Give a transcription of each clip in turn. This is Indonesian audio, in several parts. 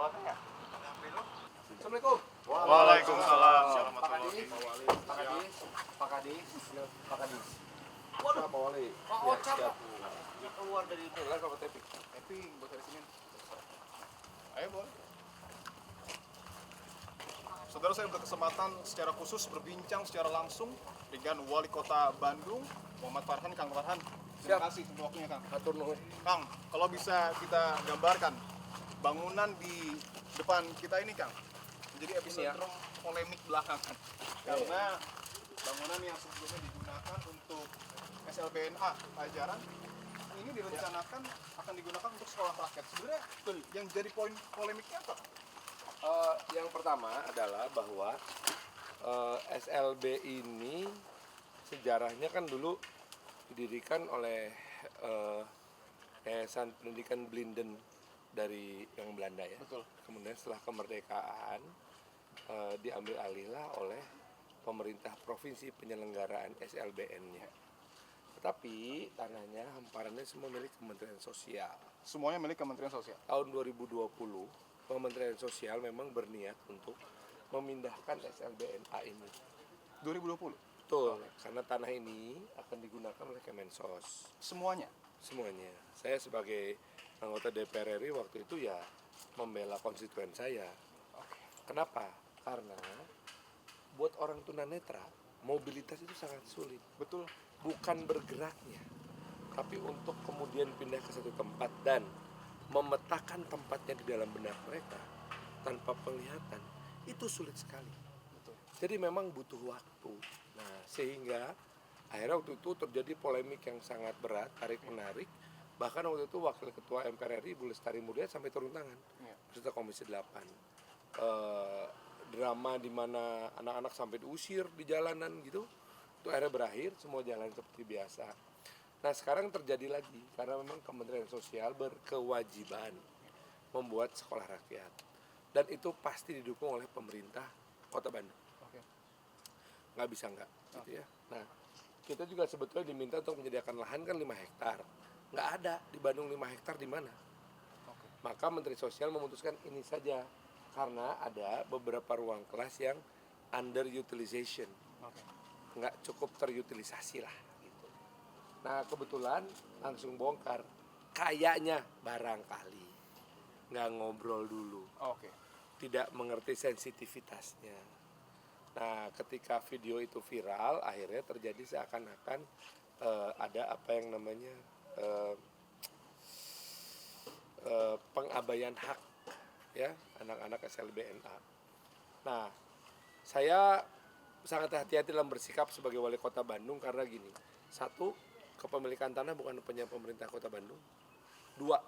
Assalamualaikum. Waalaikumsalam Pak warahmatullahi Kadis, Pak Kadis, Pak Kadis, Pak Kadis. Waduh, Pak Wali. Pak Oca, Pak. Keluar dari itu. Lah kalau taping. Tapping buat hari Senin. Ayo boleh. Saudara, saya berkesempatan secara khusus berbincang secara langsung dengan Wali Kota Bandung, Muhammad Farhan. Kang Farhan, terima Siap. kasih untuk waktunya, Kang. Atur nuhun. Kang, kalau bisa kita gambarkan bangunan di depan kita ini, Kang, menjadi epicentrum polemik belakangan. Karena bangunan yang sebelumnya digunakan untuk SLBNA Pajajaran ini direncanakan akan digunakan untuk sekolah rakyat. Sebenarnya yang jadi poin polemiknya apa? Yang pertama adalah bahwa SLB ini sejarahnya kan dulu didirikan oleh Yayasan Pendidikan Blinden dari yang Belanda ya. Betul. Kemudian setelah kemerdekaan diambil alihlah oleh pemerintah provinsi penyelenggaraan SLBN-nya. Tetapi tanahnya, hamparannya semua milik Kementerian Sosial. Semuanya milik Kementerian Sosial. Tahun 2020, Kementerian Sosial memang berniat untuk memindahkan SLBNA ini. 2020. Betul, karena tanah ini akan digunakan oleh Kemensos. Semuanya. Semuanya. Saya sebagai anggota DPR RI waktu itu ya membela konstituen saya. Kenapa? Karena buat orang tunanetra, mobilitas itu sangat sulit. Betul. Bukan bergeraknya, tapi untuk kemudian pindah ke satu tempat dan memetakan tempatnya di dalam benak mereka tanpa penglihatan, itu sulit sekali. Betul. Jadi memang butuh waktu. Nah, sehingga akhirnya waktu itu terjadi polemik yang sangat berat, tarik-menarik. Bahkan waktu itu Wakil Ketua MPR RI, Bu Lestari Mulia sampai turun tangan, beserta Komisi 8. Drama di mana anak-anak sampai diusir di jalanan gitu, itu akhirnya berakhir, semua jalan seperti biasa. Nah sekarang terjadi lagi, karena memang Kementerian Sosial berkewajiban membuat sekolah rakyat. Dan itu pasti didukung oleh pemerintah Kota Bandung. Oke. Nggak bisa nggak, gitu ya. Nah kita juga sebetulnya diminta untuk menyediakan lahan kan 5 hektar. Nggak ada di Bandung 5 hektar di mana. Maka Menteri Sosial memutuskan ini saja, karena ada beberapa ruang kelas yang underutilization. Nggak cukup terutilisasi lah gitu. Nah kebetulan langsung bongkar, kayaknya barangkali nggak ngobrol dulu, tidak mengerti sensitivitasnya. Nah ketika video itu viral, akhirnya terjadi seakan-akan ada apa yang namanya pengabaian hak ya anak-anak SLBNA. Nah saya sangat hati-hati dalam bersikap sebagai wali kota Bandung karena gini, satu, kepemilikan tanah bukan punya pemerintah kota Bandung. Dua,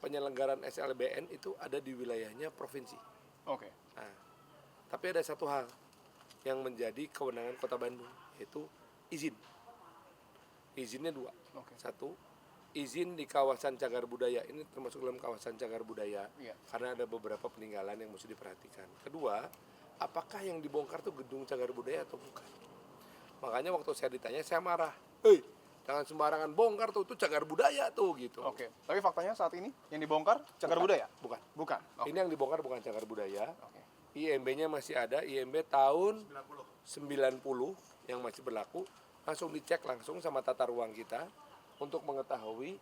penyelenggaraan SLBN itu ada di wilayahnya provinsi. Oke. Nah, tapi ada satu hal yang menjadi kewenangan kota Bandung, yaitu izin. Izinnya dua. Satu, izin di kawasan cagar budaya, ini termasuk dalam kawasan cagar budaya, karena ada beberapa peninggalan yang mesti diperhatikan. Kedua, apakah yang dibongkar tuh gedung cagar budaya atau bukan? Makanya waktu saya ditanya, saya marah. Hei, jangan sembarangan bongkar tuh, itu cagar budaya tuh gitu. Oke. Tapi faktanya saat ini yang dibongkar cagar budaya? Bukan. Bukan. Ini yang dibongkar bukan cagar budaya. Oke. IMB-nya masih ada, IMB tahun 90 yang masih berlaku. Langsung dicek langsung sama tata ruang kita untuk mengetahui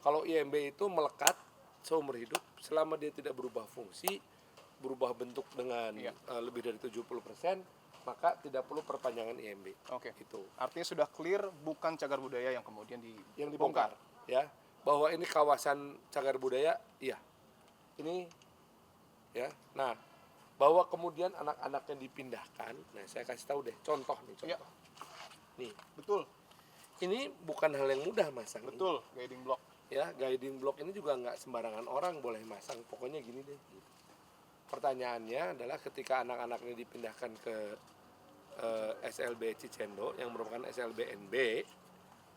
kalau IMB itu melekat seumur hidup selama dia tidak berubah fungsi, berubah bentuk dengan lebih dari 70%, maka tidak perlu perpanjangan IMB. Oke. Itu. Artinya sudah clear bukan cagar budaya yang kemudian Dibongkar, ya. Bahwa ini kawasan cagar budaya, iya. Ini ya. Nah, bahwa kemudian anak-anaknya dipindahkan, nah saya kasih tahu deh contoh nih, contoh. Nih, betul. Ini bukan hal yang mudah masang. Betul, guiding block. Ya, guiding block ini juga nggak sembarangan orang boleh masang. Pokoknya gini deh. Gitu. Pertanyaannya adalah ketika anak-anaknya dipindahkan ke SLB Cicendo yang merupakan SLBNB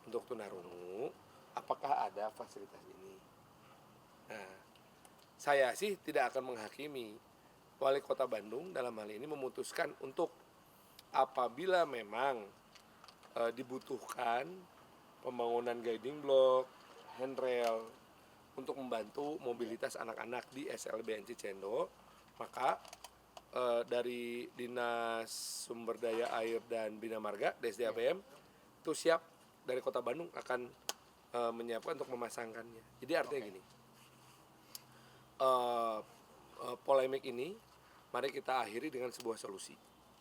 untuk tunarungu, apakah ada fasilitas ini? Nah, saya sih tidak akan menghakimi. Wali Kota Bandung dalam hal ini memutuskan untuk apabila memang dibutuhkan pembangunan guiding block, handrail untuk membantu mobilitas anak-anak di SLBN Cicendo. Maka dari Dinas Sumber Daya Air dan Bina Marga DSD-APM itu siap dari Kota Bandung akan menyiapkan untuk memasangkannya. Jadi artinya gini, polemik ini mari kita akhiri dengan sebuah solusi.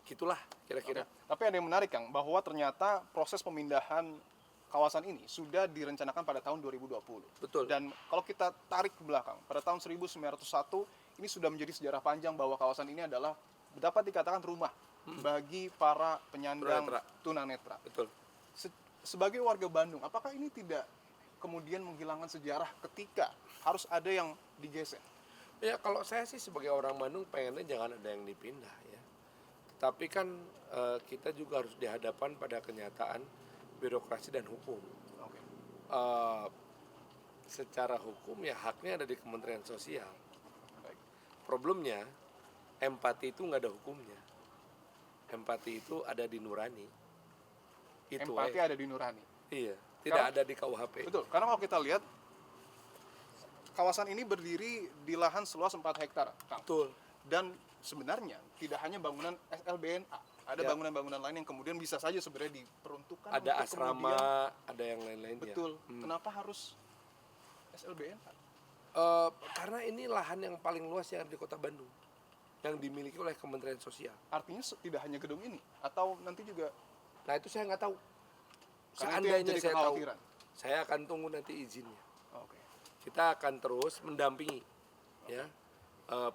Gitulah kira-kira. Tapi ada yang menarik Kang, bahwa ternyata proses pemindahan kawasan ini sudah direncanakan pada tahun 2020. Betul. Dan kalau kita tarik ke belakang, pada tahun 1901 ini sudah menjadi sejarah panjang bahwa kawasan ini adalah dapat dikatakan rumah bagi para penyandang tunanetra. Betul. Sebagai warga Bandung, apakah ini tidak kemudian menghilangkan sejarah ketika harus ada yang digeser? Ya kalau saya sih sebagai orang Bandung pengennya jangan ada yang dipindah ya. Tapi kan kita juga harus dihadapkan pada kenyataan birokrasi dan hukum. Oke. Secara hukum ya haknya ada di Kementerian Sosial. Baik. Problemnya empati itu nggak ada hukumnya. Empati itu ada di nurani. Itu Empati ada di nurani. Iya, tidak ada di KUHP. Betul, karena kalau kita lihat kawasan ini berdiri di lahan seluas 4 hektar, Kang. Betul. Dan sebenarnya tidak hanya bangunan SLBNA, ada Ya. bangunan-bangunan lain yang kemudian bisa saja sebenarnya diperuntukkan Ada untuk asrama, kemudian, ada yang lain-lainnya. betul. Kenapa harus SLBNA? Karena ini lahan yang paling luas yang ada di Kota Bandung, yang dimiliki oleh Kementerian Sosial. Artinya tidak hanya gedung ini, atau nanti juga, Nah itu saya nggak tahu. karena itu yang Seandainya jadi saya tahu, kekhawatiran. saya akan tunggu nanti izinnya. Oke. Kita akan terus mendampingi ya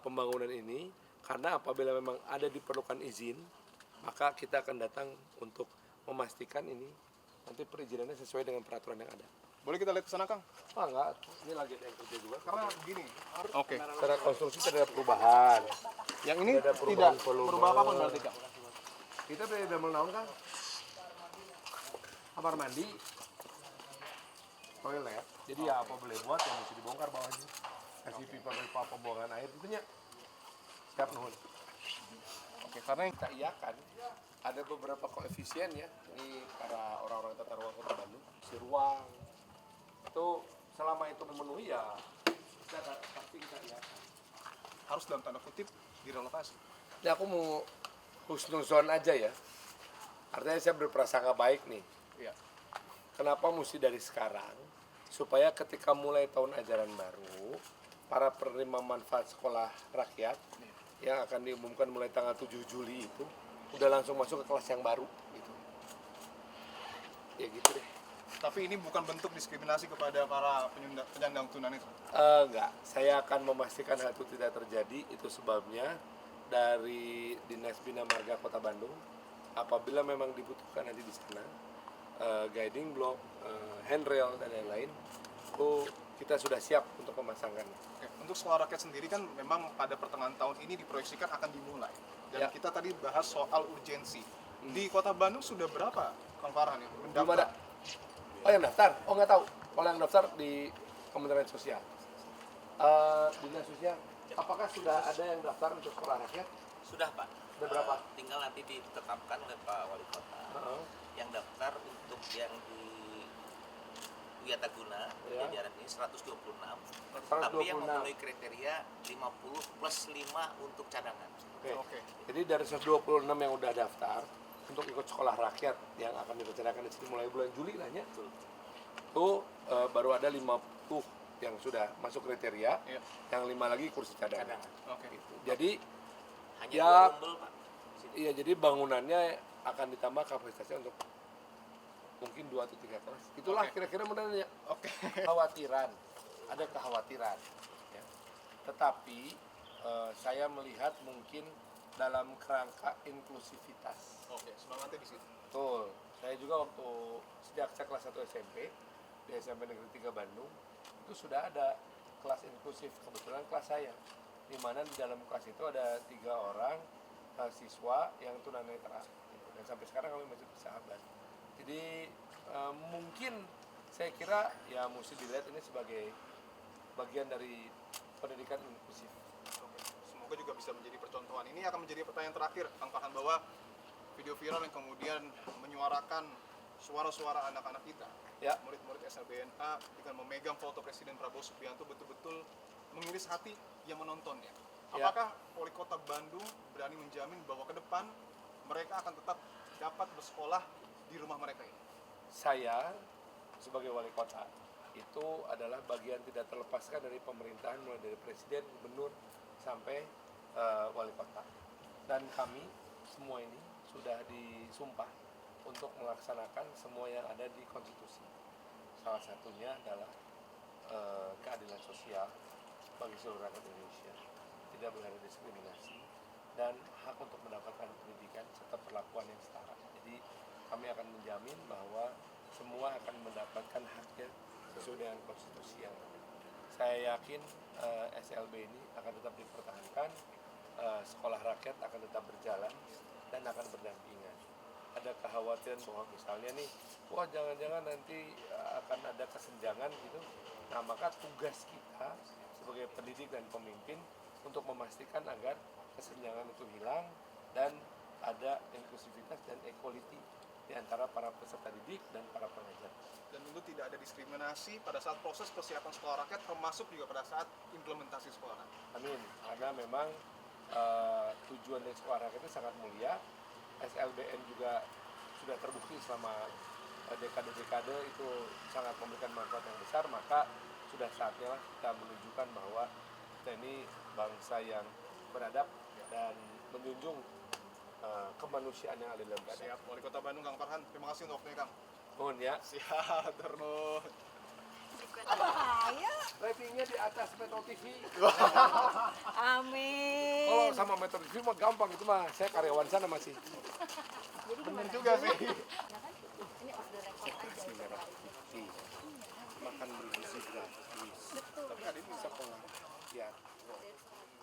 pembangunan ini, karena apabila memang ada diperlukan izin, maka kita akan datang untuk memastikan ini nanti perizinannya sesuai dengan peraturan yang ada. Boleh kita lihat ke sana, Kang? Enggak, ini lagi ada yang kerja juga. Karena gini, oke. Secara konstruksi tidak ada perubahan. Yang ini Tidak ada tidak perubahan volume. berubah apapun berarti, Kang? Kita beda menaun kan? Kamar mandi, toilet. Jadi ya apa boleh buat yang mesti dibongkar bawahnya. Kasih pipa-pipa pembuangan air tentunya. Siap nuhun. Oke, karena yang Kita iakan ada beberapa koefisien ya di para orang-orang tata ruang Kota Bandung. Si ruang itu selama itu memenuhi ya pasti kita iakan. harus dalam tanda kutip direlokasi. Ya aku mau husnuzon aja ya. Artinya saya berprasangka baik nih. Iya. Kenapa mesti dari sekarang? Supaya ketika mulai tahun ajaran baru, para penerima manfaat sekolah rakyat yang akan diumumkan mulai tanggal 7 Juli itu udah langsung masuk ke kelas yang baru gitu. Ya gitu deh. Tapi ini bukan bentuk diskriminasi kepada para penyandang tunanetra. Enggak, saya akan memastikan hal itu tidak terjadi. Itu sebabnya dari Dinas Bina Marga Kota Bandung, apabila memang dibutuhkan nanti di sana guiding block, handrail dan lain-lain, itu kita sudah siap untuk memasangkannya. Oke, untuk sekolah rakyat sendiri kan memang pada pertengahan tahun ini diproyeksikan akan dimulai. Dan Ya. kita tadi bahas soal urgensi. Di Kota Bandung sudah berapa, Kang Farhan, yang Belum mendaftar? ada. Oh yang daftar? Oh nggak tahu. Kalau yang daftar di Kementerian Sosial. Dinas Sosial. Apakah sudah ada yang daftar untuk sekolah rakyat? Sudah Pak. Sudah berapa? Tinggal nanti ditetapkan oleh Pak Wali Kota. Yang daftar untuk yang di Wiataguna, Ya. jajaran ini 126. 126. Tapi yang memenuhi kriteria 50 plus 5 untuk cadangan. Oke. Oke. Jadi dari 126 yang udah daftar untuk ikut sekolah rakyat yang akan direncanakan di sini mulai bulan Juli lah ya. Itu baru ada 50 yang sudah masuk kriteria, Iya. yang 5 lagi kursi cadangan. Oke. Gitu. Jadi Hanya Ya. 2 rombel Pak. iya, jadi bangunannya akan ditambah kapasitasnya untuk mungkin 2 atau 3 kelas. Itulah Oke. kira-kira modalnya. Oke. Kekhawatiran, ada kekhawatiran. Ya. Tetapi saya melihat mungkin dalam kerangka inklusivitas. Oke, semangatnya di situ. Betul. Saya juga waktu sejak saya kelas 1 SMP di SMP Negeri 3 Bandung itu sudah ada kelas inklusif, kebetulan kelas saya, di mana di dalam kelas itu ada 3 orang siswa yang tunanetra gitu. Dan sampai sekarang kami masih bersahabat. Jadi mungkin saya kira ya mesti dilihat ini sebagai bagian dari pendidikan inklusif. Oke. Semoga juga bisa menjadi percontohan. Ini akan menjadi pertanyaan terakhir, Kang Farhan, bahwa video viral yang kemudian menyuarakan suara-suara anak-anak kita Ya. murid-murid SLBNA dengan memegang foto Presiden Prabowo Subianto betul-betul mengiris hati yang menontonnya. Ya. Apakah Wali Kota Bandung berani menjamin bahwa ke depan mereka akan tetap dapat bersekolah di rumah mereka ini? Saya sebagai wali kota itu adalah bagian tidak terlepaskan dari pemerintahan, mulai dari presiden, gubernur sampai wali kota. Dan kami semua ini sudah disumpah untuk melaksanakan semua yang ada di konstitusi. Salah satunya adalah keadilan sosial bagi seluruh rakyat Indonesia, tidak boleh ada diskriminasi, dan hak untuk mendapatkan pendidikan serta perlakuan yang setara. Jadi kami akan menjamin bahwa semua akan mendapatkan haknya sesuai dengan konstitusi yang ada. Saya yakin SLB ini akan tetap dipertahankan, sekolah rakyat akan tetap berjalan dan akan berdampingan. Ada kekhawatiran bahwa misalnya nih, wah jangan-jangan nanti akan ada kesenjangan gitu. Nah maka tugas kita sebagai pendidik dan pemimpin untuk memastikan agar kesenjangan itu hilang dan ada inklusivitas dan equality di antara para peserta didik dan para pengajar. Dan tentu tidak ada diskriminasi pada saat proses persiapan sekolah rakyat, termasuk juga pada saat implementasi sekolah rakyat. Amin. Karena memang tujuan dari sekolah rakyat itu sangat mulia. SLBN juga sudah terbukti selama dekade-dekade itu sangat memberikan manfaat yang besar, maka sudah saatnya lah kita menunjukkan bahwa kita ini bangsa yang beradab dan menjunjung kemanusiaan yang ada dalam keadaan. Siap, Wali Kota Bandung Kang Farhan, terima kasih untuk waktunya Kang. Mohon ya. Siap, Terno. Bahaya. Ratingnya di atas Metro TV. Amin. Kalau sama Metro TV mah gampang, itu mah saya karyawan sana masih. Jadi Bener gimana? juga sih.